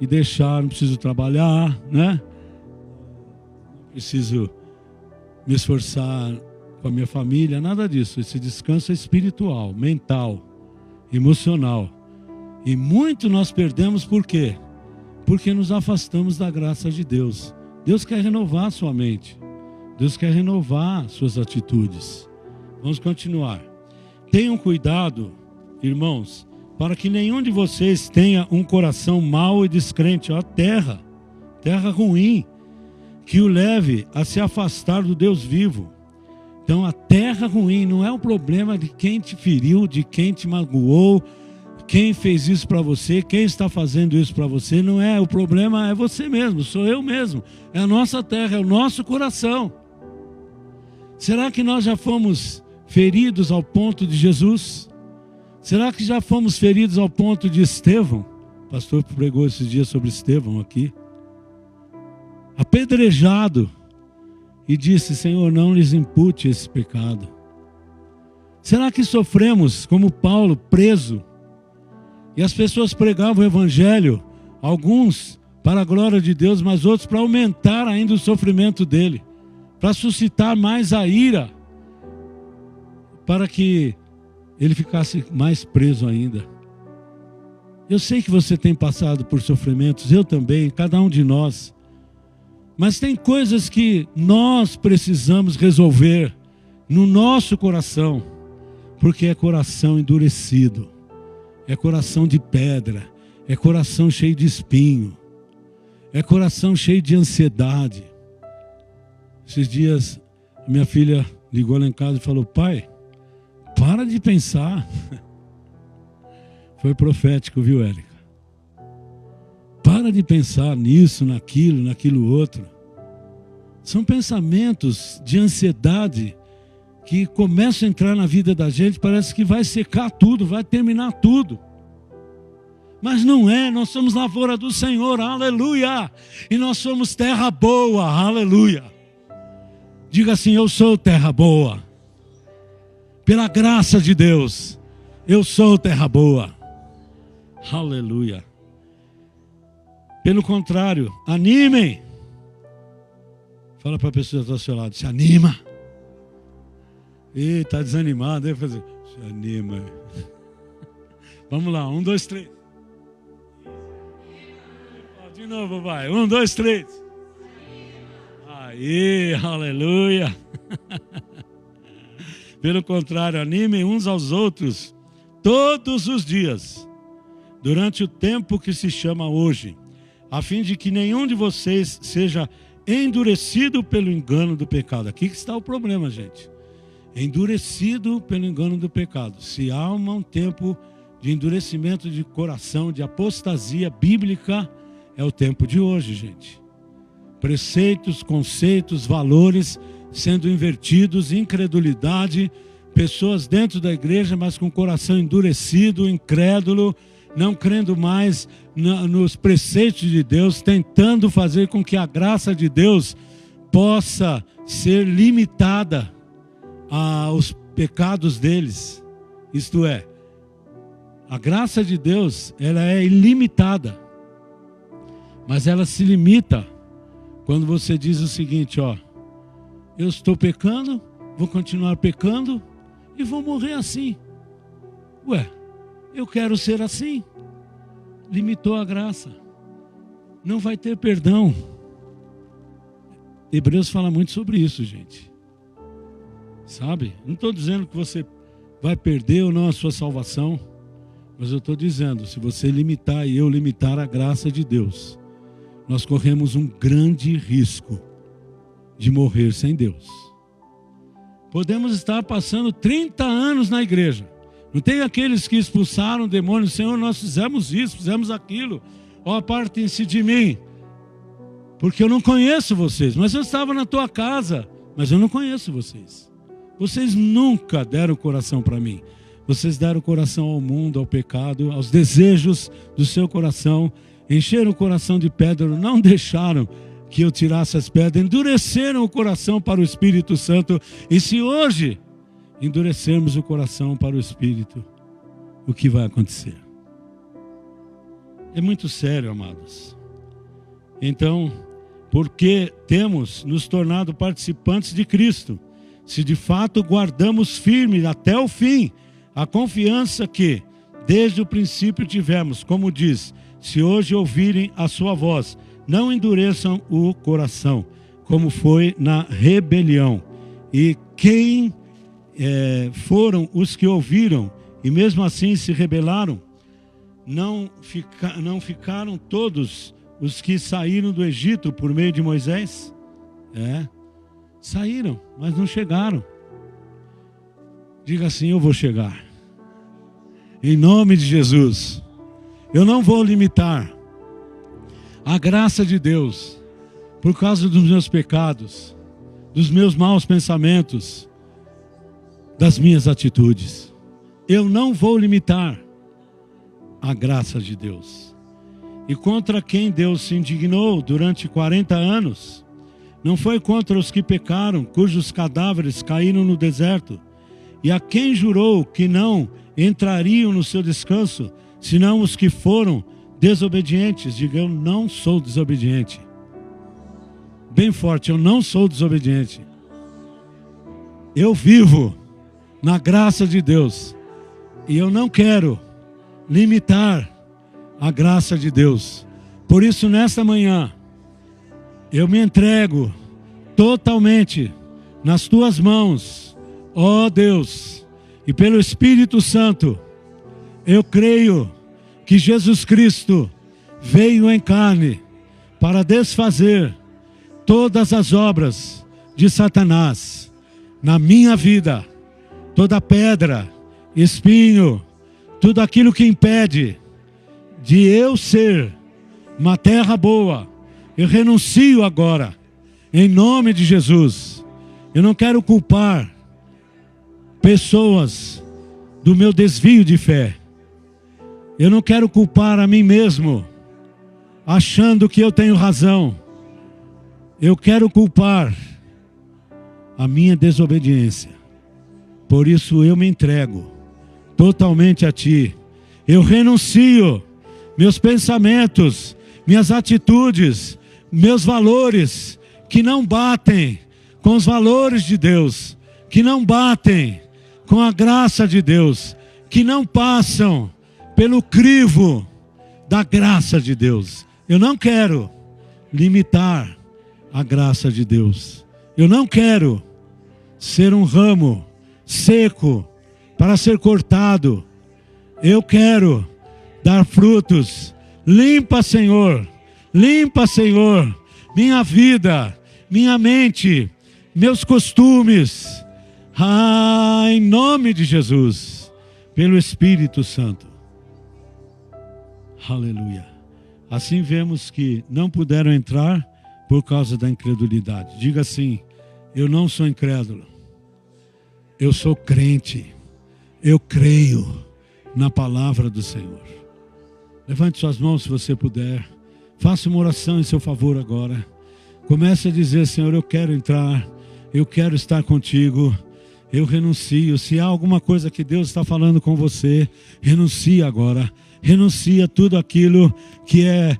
e deixar, não preciso trabalhar, né? Não preciso me esforçar com a minha família, nada disso. Esse descanso é espiritual, mental, emocional. E muito nós perdemos por quê? Porque nos afastamos da graça de Deus. Deus quer renovar a sua mente. Deus quer renovar suas atitudes. Vamos continuar. Tenham cuidado, irmãos, para que nenhum de vocês tenha um coração mau e descrente, terra ruim, que o leve a se afastar do Deus vivo. Então a terra ruim não é o problema de quem te feriu, de quem te magoou, quem fez isso para você, quem está fazendo isso para você, não é. O problema é você mesmo, sou eu mesmo. É a nossa terra, é o nosso coração. Será que nós já fomos feridos ao ponto de Jesus? Será que já fomos feridos ao ponto de Estevão? O pastor pregou esses dias sobre Estevão aqui. Apedrejado. E disse: Senhor, não lhes impute esse pecado. Será que sofremos como Paulo, preso? E as pessoas pregavam o evangelho, alguns para a glória de Deus, mas outros para aumentar ainda o sofrimento dele, para suscitar mais a ira, para que ele ficasse mais preso ainda. Eu sei que você tem passado por sofrimentos, eu também, cada um de nós. Mas tem coisas que nós precisamos resolver no nosso coração, porque é coração endurecido, é coração de pedra, é coração cheio de espinho, é coração cheio de ansiedade. Esses dias, minha filha ligou lá em casa e falou: pai, para de pensar. Foi profético, viu, Érica? Para de pensar nisso, naquilo outro. São pensamentos de ansiedade que começam a entrar na vida da gente, parece que vai secar tudo, vai terminar tudo. Mas não é, nós somos lavoura do Senhor, aleluia! E nós somos terra boa, aleluia! Diga assim: eu sou terra boa. Pela graça de Deus, eu sou terra boa. Aleluia. Pelo contrário, animem. Fala para a pessoa que está ao seu lado: se anima. Ih, está desanimado. Deve fazer: se anima. Vamos lá, 1, 2, 3. De novo, vai. 1, 2, 3. Aí, aleluia. Pelo contrário, animem uns aos outros todos os dias, durante o tempo que se chama hoje, a fim de que nenhum de vocês seja endurecido pelo engano do pecado. Aqui que está o problema, gente. Endurecido pelo engano do pecado. Se há um tempo de endurecimento de coração, de apostasia bíblica, é o tempo de hoje, gente. Preceitos, conceitos, valores sendo invertidos, incredulidade, pessoas dentro da igreja, mas com o coração endurecido, incrédulo, não crendo mais nos preceitos de Deus, tentando fazer com que a graça de Deus possa ser limitada aos pecados deles. Isto é, a graça de Deus, ela é ilimitada, mas ela se limita quando você diz o seguinte: ó, eu estou pecando, vou continuar pecando e vou morrer assim. Ué, eu quero ser assim. Limitou a graça. Não vai ter perdão. Hebreus fala muito sobre isso, gente. Sabe? Não estou dizendo que você vai perder ou não a sua salvação, mas eu estou dizendo, se você limitar e eu limitar a graça de Deus, nós corremos um grande risco de morrer sem Deus. Podemos estar passando 30 anos na igreja. Não tem aqueles que expulsaram o demônio: Senhor, nós fizemos isso, fizemos aquilo. Ó, apartem-se de mim, porque eu não conheço vocês. Mas eu estava na tua casa, mas eu não conheço vocês. Vocês nunca deram o coração para mim. Vocês deram o coração ao mundo, ao pecado, aos desejos do seu coração. Encheram o coração de pedra, não deixaram que eu tirasse as pedras, endureceram o coração para o Espírito Santo. E se hoje endurecermos o coração para o Espírito, o que vai acontecer? É muito sério, amados. Então, porque temos nos tornado participantes de Cristo, se de fato guardamos firme até o fim a confiança que desde o princípio tivemos, como diz, se hoje ouvirem a sua voz, não endureçam o coração, como foi na rebelião. E quem foram os que ouviram e mesmo assim se rebelaram? Não ficaram todos os que saíram do Egito por meio de Moisés? Saíram, mas não chegaram. Diga assim: eu vou chegar. Em nome de Jesus. Eu não vou limitar a graça de Deus por causa dos meus pecados, dos meus maus pensamentos, das minhas atitudes. Eu não vou limitar a graça de Deus. E contra quem Deus se indignou durante 40 anos, não foi contra os que pecaram, cujos cadáveres caíram no deserto, e a quem jurou que não entrariam no seu descanso, senão os que foram desobedientes. Diga: eu não sou desobediente. Bem forte: eu não sou desobediente. Eu vivo na graça de Deus, e eu não quero limitar a graça de Deus. Por isso, nesta manhã, eu me entrego totalmente nas tuas mãos, ó Deus, e pelo Espírito Santo, eu creio que Jesus Cristo veio em carne para desfazer todas as obras de Satanás na minha vida, toda pedra, espinho, tudo aquilo que impede de eu ser uma terra boa. Eu renuncio agora, em nome de Jesus. Eu não quero culpar pessoas do meu desvio de fé. Eu não quero culpar a mim mesmo, achando que eu tenho razão. Eu quero culpar a minha desobediência. Por isso eu me entrego totalmente a Ti. Eu renuncio meus pensamentos, minhas atitudes, meus valores que não batem com os valores de Deus, que não batem com a graça de Deus, que não passam pelo crivo da graça de Deus. Eu não quero limitar a graça de Deus. Eu não quero ser um ramo seco para ser cortado. Eu quero dar frutos. Limpa, Senhor, minha vida, minha mente, meus costumes. Em nome de Jesus, pelo Espírito Santo. Aleluia. Assim vemos que não puderam entrar por causa da incredulidade. Diga assim: eu não sou incrédulo, eu sou crente. Eu creio na palavra do Senhor. Levante suas mãos se você puder. Faça uma oração em seu favor agora. Comece a dizer: Senhor, eu quero entrar, eu quero estar contigo. Eu renuncio. Se há alguma coisa que Deus está falando com você, renuncie agora. Renuncia tudo aquilo que é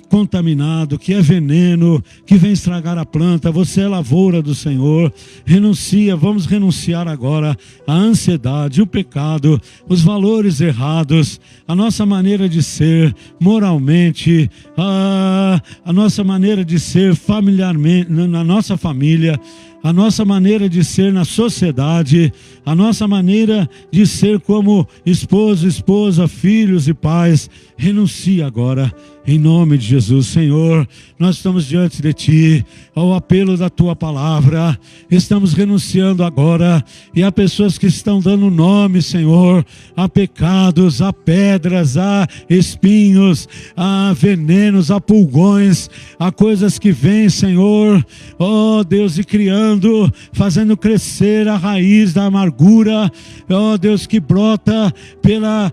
contaminado, que é veneno, que vem estragar a planta. Você é lavoura do Senhor. Renuncia, vamos renunciar agora a ansiedade, o pecado, os valores errados, a nossa maneira de ser moralmente, a nossa maneira de ser familiarmente, na nossa família, a nossa maneira de ser na sociedade, a nossa maneira de ser como esposo, esposa, filhos e pais. Renuncia agora, em nome de Jesus. Senhor, nós estamos diante de Ti, ao apelo da Tua palavra, estamos renunciando agora, e há pessoas que estão dando nome, Senhor, a pecados, a pedras, a espinhos, a venenos, a pulgões, a coisas que vêm, Senhor, ó Deus, e criando, fazendo crescer a raiz da amargura, ó Deus, que brota pela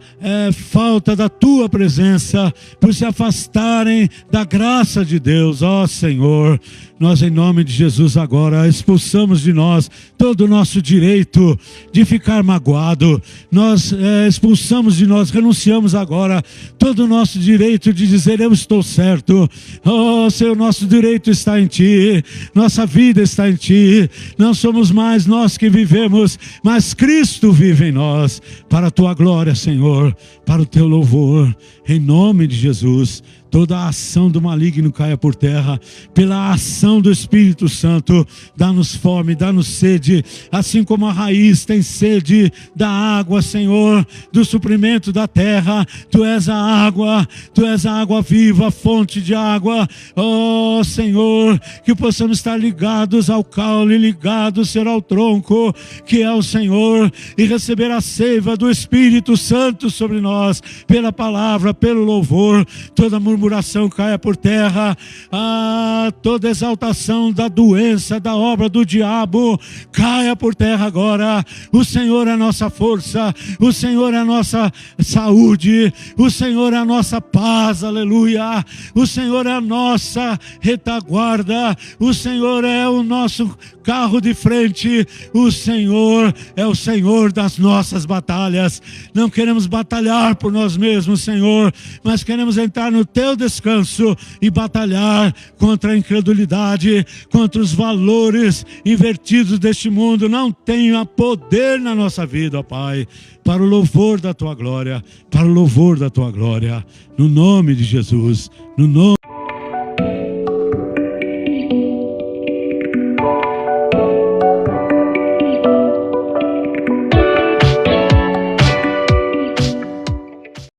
falta da Tua presença, por se afastar manifestarem da graça de Deus. Ó Senhor, nós em nome de Jesus agora expulsamos de nós todo o nosso direito de ficar magoado. Nós expulsamos de nós, renunciamos agora todo o nosso direito de dizer eu estou certo. Oh Senhor, nosso direito está em Ti, nossa vida está em Ti. Não somos mais nós que vivemos, mas Cristo vive em nós, para a Tua glória, Senhor, para o Teu louvor, em nome de Jesus. Toda a ação do maligno caia por terra, pela ação do Espírito Santo. Dá-nos fome, dá-nos sede, assim como a raiz tem sede da água, Senhor, do suprimento da terra. Tu és a água viva, fonte de água. Oh Senhor, que possamos estar ligados ao caule, ligados, Senhor, ao tronco, que é o Senhor, e receber a seiva do Espírito Santo sobre nós, pela palavra, pelo louvor. Toda murmuração caia por terra, toda exaltação da doença, da obra do diabo, caia por terra agora. O Senhor é a nossa força, o Senhor é a nossa saúde, o Senhor é a nossa paz, aleluia. O Senhor é a nossa retaguarda, o Senhor é o nosso carro de frente, o Senhor é o Senhor das nossas batalhas. Não queremos batalhar por nós mesmos, Senhor, mas queremos entrar no Teu descanso e batalhar contra a incredulidade, contra os valores invertidos deste mundo. Não tenha poder na nossa vida, ó Pai, para o louvor da Tua glória, para o louvor da Tua glória, no nome de Jesus, no nome